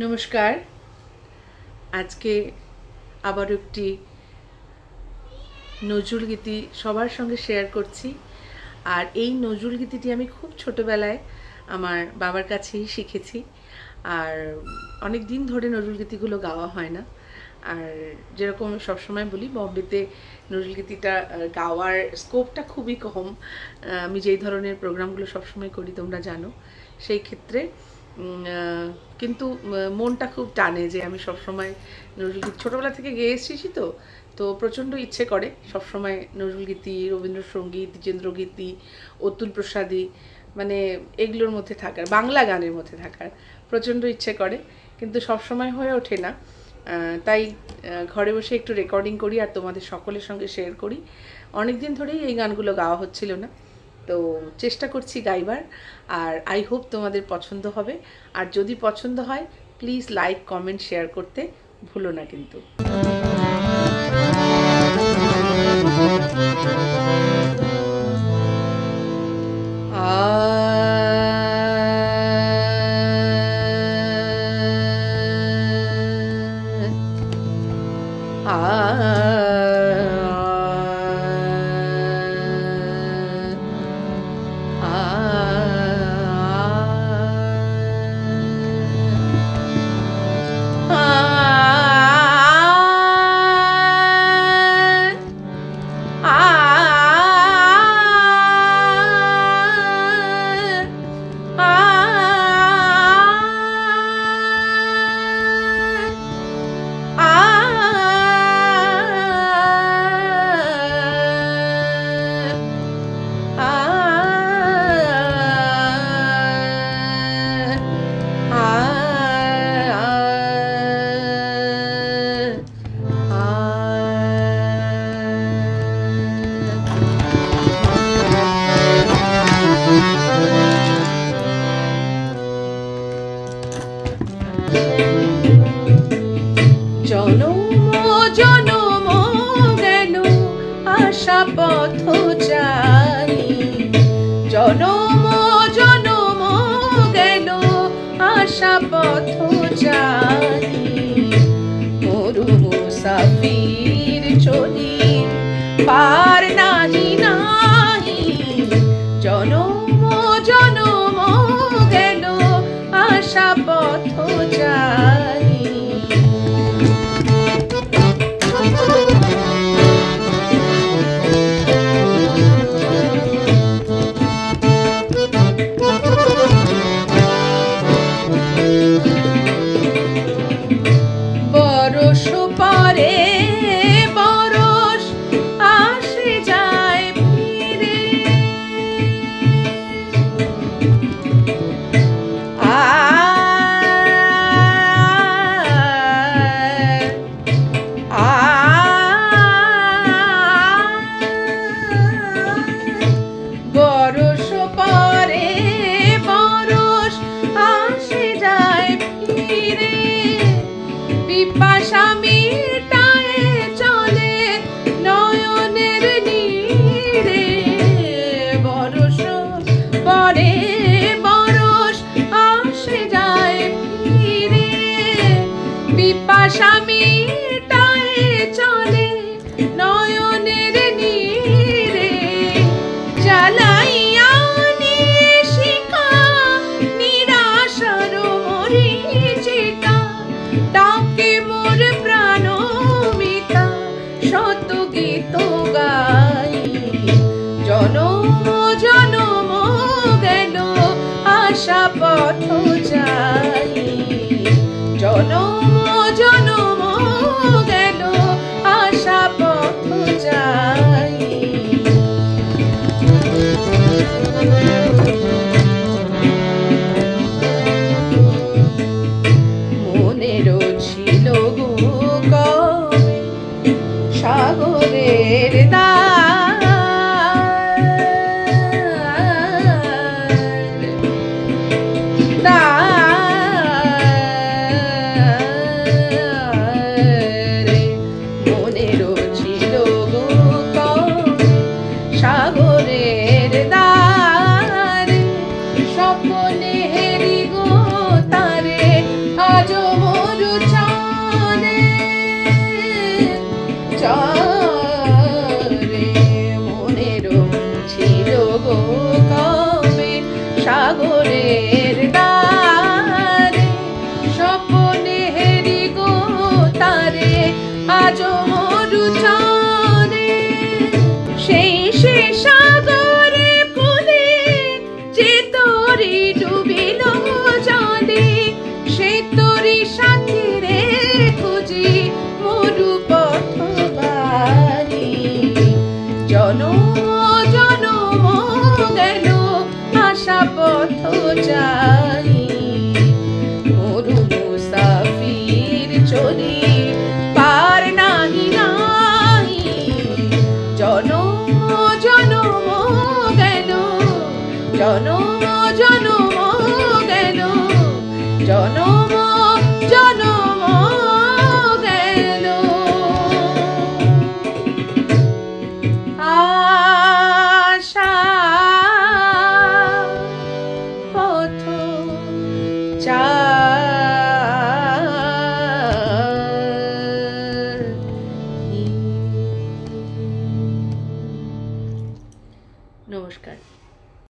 নমস্কার। আজকে আবার একটি নজরুল গীতি সবার সঙ্গে শেয়ার করছি। আর এই নজরুল গীতিটি আমি খুব ছোটোবেলায় আমার বাবার কাছেই শিখেছি। আর অনেক দিন ধরে নজরুল গীতিগুলো গাওয়া হয় না। আর যেরকম সবসময় বলি, বম্বেতে নজরুল গীতিটা গাওয়ার স্কোপটা খুবই কম। আমি যেই ধরনের প্রোগ্রামগুলো সবসময় করি তোমরা জানো, সেই ক্ষেত্রে কিন্তু মনটা খুব টানে যে আমি সবসময় নজরুল গীতি ছোটোবেলা থেকে গেয়ে এসেছি। তো তো প্রচণ্ড ইচ্ছে করে সবসময় নজরুল গীতি, রবীন্দ্রসঙ্গীত, দ্বিজেন্দ্রগীতি, অতুল প্রসাদী, মানে এগুলোর মধ্যে থাকার, বাংলা গানের মধ্যে থাকার প্রচণ্ড ইচ্ছে করে, কিন্তু সবসময় হয়ে ওঠে না। তাই ঘরে বসে একটু রেকর্ডিং করি আর তোমাদের সকলের সঙ্গে শেয়ার করি। অনেক দিন ধরেই এই গানগুলো গাওয়া হচ্ছিল না, তো চেষ্টা করছি গাইবার। আর আই হোপ তোমাদের পছন্দ হবে। আর যদি পছন্দ হয় প্লিজ লাইক, কমেন্ট, শেয়ার করতে ভুলো না কিন্তু। জনম জনম গেল আশা পথ চারি, জনম জনম গেল আশা পথ চারি, মরু মুসাফির চলি পার নাহি নাহি, জনম জনম গেল আশা পথ চারি। বরষ পরে বরষ আসে যায় ফিরে, বরষ পরে বরষ আসে যায় ফিরে, পিপাসা মিটায়ে চলে নয়নের নীরে, বরষ পরে বরষ আসে যায় ফিরে, পিপাসা মিটায়ে চলে নয়নের নীরে, জ্বালাইয়া নিয়ে শিখা নিরাশার মরীচিকা, ডাকে মোর প্রাণ মিতা শত গীত গাই, জনম জনম গেল আশা পথ যাই, জনম জনম গেল আশা পথ যাই। মনেরও ছিল গো কবে সাগরের দ্বার, দ্বার জনম জনম গেল, জনম জনম গেল, আশা পথ চাহি। নমস্কার।